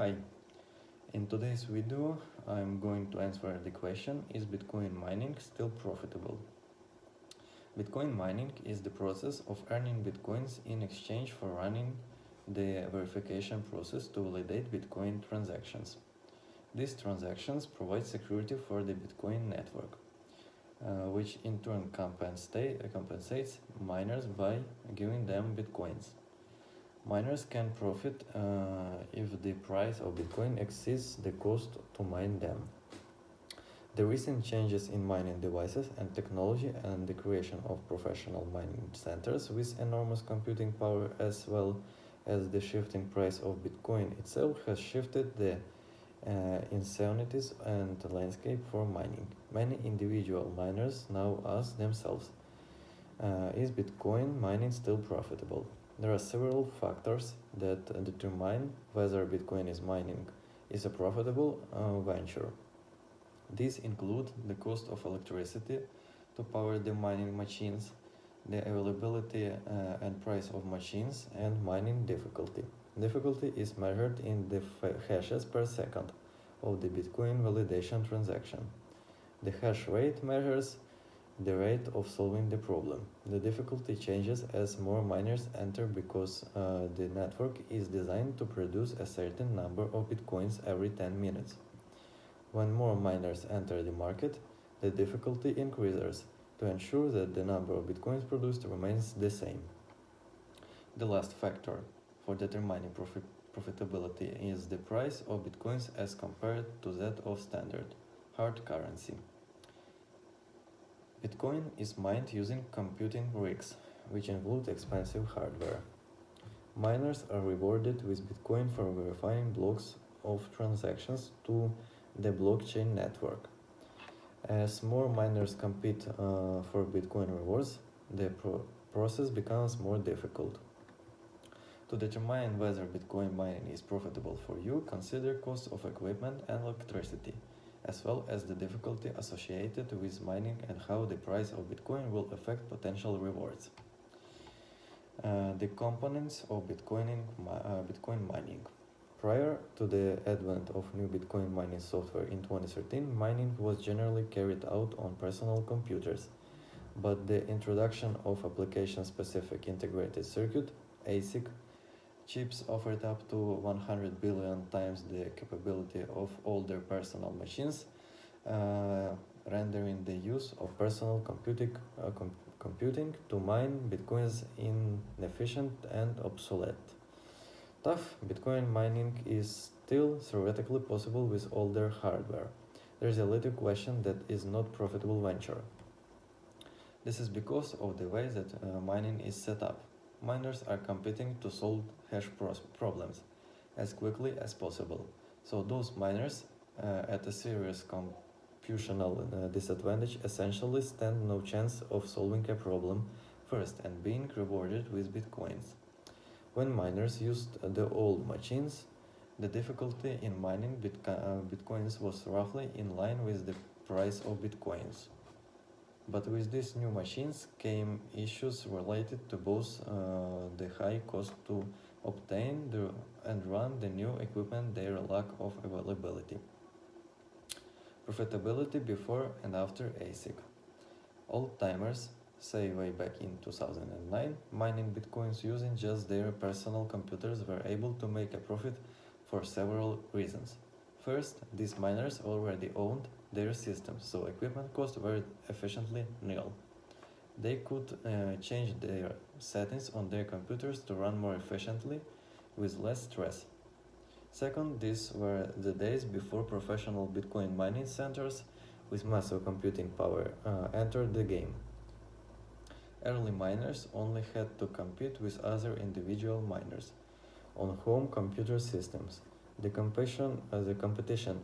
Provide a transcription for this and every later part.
Hi, in today's video I'm going to answer the question: is Bitcoin mining still profitable? Bitcoin mining is the process of earning Bitcoins in exchange for running the verification process to validate Bitcoin transactions. These transactions provide security for the Bitcoin network, which in turn compensates miners by giving them Bitcoins. Miners can profit if the price of Bitcoin exceeds the cost to mine them. The recent changes in mining devices and technology and the creation of professional mining centers with enormous computing power, as well as the shifting price of Bitcoin itself, has shifted the incentives and landscape for mining. Many individual miners now ask themselves, is Bitcoin mining still profitable? There are several factors that determine whether Bitcoin mining is a profitable venture. These include the cost of electricity to power the mining machines, the availability and price of machines, and mining difficulty. Difficulty is measured in the hashes per second of the Bitcoin validation transaction. The hash rate measures the rate of solving the problem. The difficulty changes as more miners enter because the network is designed to produce a certain number of Bitcoins every 10 minutes. When more miners enter the market, the difficulty increases to ensure that the number of Bitcoins produced remains the same. The last factor for determining profitability is the price of Bitcoins as compared to that of standard hard currency. Bitcoin is mined using computing rigs, which include expensive hardware. Miners are rewarded with Bitcoin for verifying blocks of transactions to the blockchain network. As more miners compete for Bitcoin rewards, the process becomes more difficult. To determine whether Bitcoin mining is profitable for you, consider cost of equipment and electricity, as well as the difficulty associated with mining and how the price of Bitcoin will affect potential rewards. The components of Bitcoin mining. Prior to the advent of new Bitcoin mining software in 2013, mining was generally carried out on personal computers, but the introduction of application-specific integrated circuit (ASIC) chips offered up to 100 billion times the capability of older personal machines, rendering the use of personal computing to mine Bitcoins inefficient and obsolete. Tough Bitcoin mining is still theoretically possible with older hardware. There is a little question that is not profitable venture. This is because of the way that mining is set up. Miners are competing to solve hash problems as quickly as possible. So those miners at a serious computational disadvantage essentially stand no chance of solving a problem first and being rewarded with Bitcoins. When miners used the old machines, the difficulty in mining Bitcoins was roughly in line with the price of Bitcoins. But with these new machines came issues related to both the high cost to obtain and run the new equipment, their lack of availability. Profitability before and after ASIC. Old-timers say way back in 2009, mining Bitcoins using just their personal computers were able to make a profit for several reasons. First, these miners already owned their systems, so equipment costs were efficiently nil. They could change their settings on their computers to run more efficiently with less stress. Second, these were the days before professional Bitcoin mining centers with massive computing power entered the game. Early miners only had to compete with other individual miners on home computer systems. The competition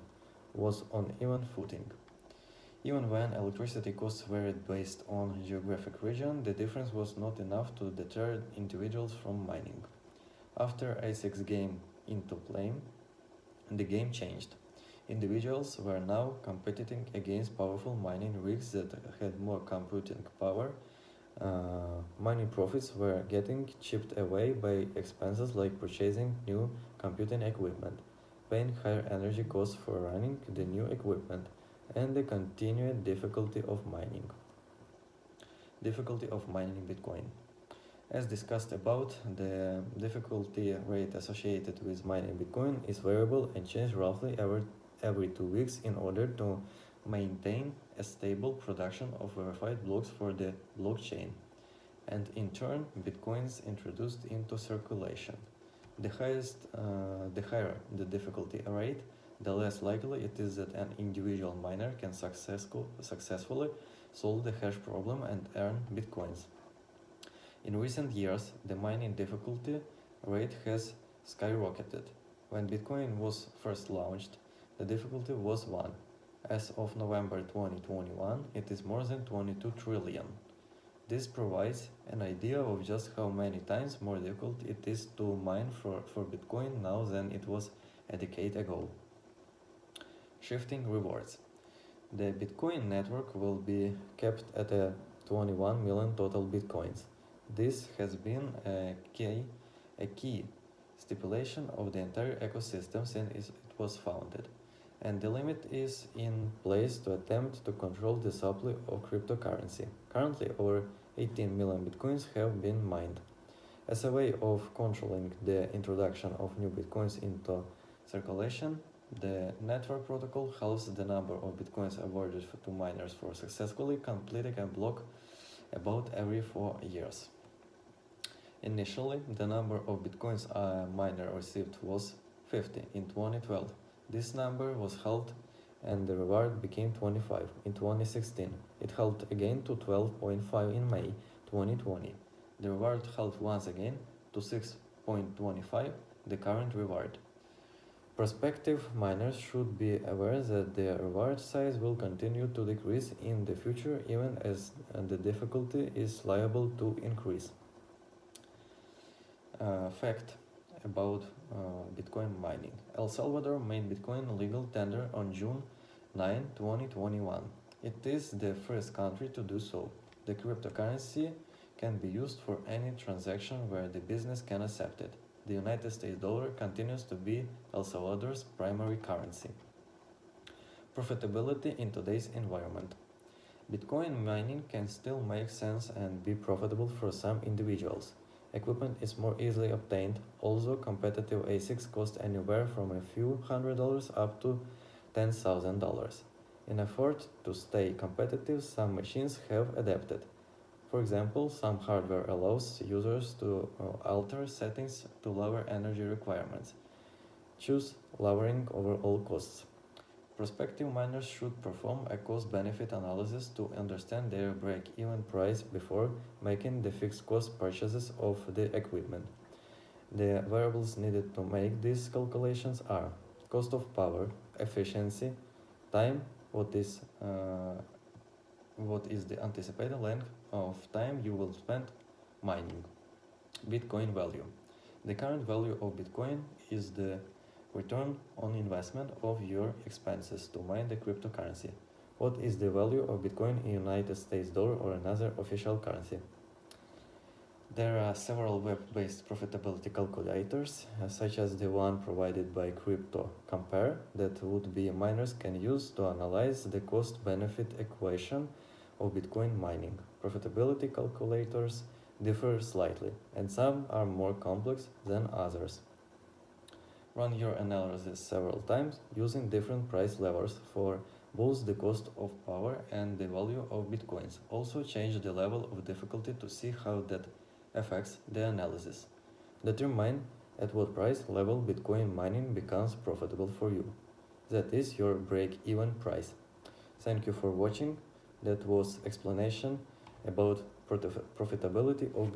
was on even footing. Even when electricity costs varied based on geographic region, the difference was not enough to deter individuals from mining. After ASICs came into play, the game changed. Individuals were now competing against powerful mining rigs that had more computing power. Mining profits were getting chipped away by expenses like purchasing new computing equipment. paying higher energy costs for running the new equipment, and the continued difficulty of mining. Difficulty of mining Bitcoin. As discussed above, the difficulty rate associated with mining Bitcoin is variable and changes roughly every 2 weeks in order to maintain a stable production of verified blocks for the blockchain, and in turn Bitcoins introduced into circulation. The higher the difficulty rate, the less likely it is that an individual miner can successfully solve the hash problem and earn Bitcoins. In recent years, the mining difficulty rate has skyrocketed. When Bitcoin was first launched, the difficulty was 1. As of November 2021, it is more than 22 trillion. This provides an idea of just how many times more difficult it is to mine for Bitcoin now than it was a decade ago. Shifting rewards. The Bitcoin network will be kept at 21 million total Bitcoins. This has been a key stipulation of the entire ecosystem since it was founded, and the limit is in place to attempt to control the supply of cryptocurrency. Currently, over 18 million Bitcoins have been mined. As a way of controlling the introduction of new Bitcoins into circulation, the network protocol halves the number of Bitcoins awarded to miners for successfully completing a block about every 4 years. Initially, the number of Bitcoins a miner received was 50 in 2012. This number was halved and the reward became 25 in 2016. It halved again to 12.5 in May 2020. The reward halved once again to 6.25, the current reward. Prospective miners should be aware that their reward size will continue to decrease in the future even as the difficulty is liable to increase. Fact about Bitcoin mining. El Salvador made Bitcoin legal tender on June 9, 2021. It is the first country to do so. The cryptocurrency can be used for any transaction where the business can accept it. The United States dollar continues to be El Salvador's primary currency. Profitability in today's environment. Bitcoin mining can still make sense and be profitable for some individuals. Equipment is more easily obtained, although competitive ASICs cost anywhere from a few $100s up to $10,000. In effort to stay competitive, some machines have adapted. For example, some hardware allows users to alter settings to lower energy requirements. Choose lowering overall costs. Prospective miners should perform a cost-benefit analysis to understand their break-even price before making the fixed-cost purchases of the equipment. The variables needed to make these calculations are cost of power, efficiency, time, what is the anticipated length of time you will spend mining. Bitcoin value. The current value of Bitcoin is the return on investment of your expenses to mine the cryptocurrency. What is the value of Bitcoin in United States dollar or another official currency? There are several web-based profitability calculators, such as the one provided by Crypto Compare, that would-be miners can use to analyze the cost-benefit equation of Bitcoin mining. Profitability calculators differ slightly, and some are more complex than others. Run your analysis several times using different price levels for both the cost of power and the value of Bitcoins. Also change the level of difficulty to see how that affects the analysis. Determine at what price level Bitcoin mining becomes profitable for you. That is your break-even price. Thank you for watching. That was explanation about profitability of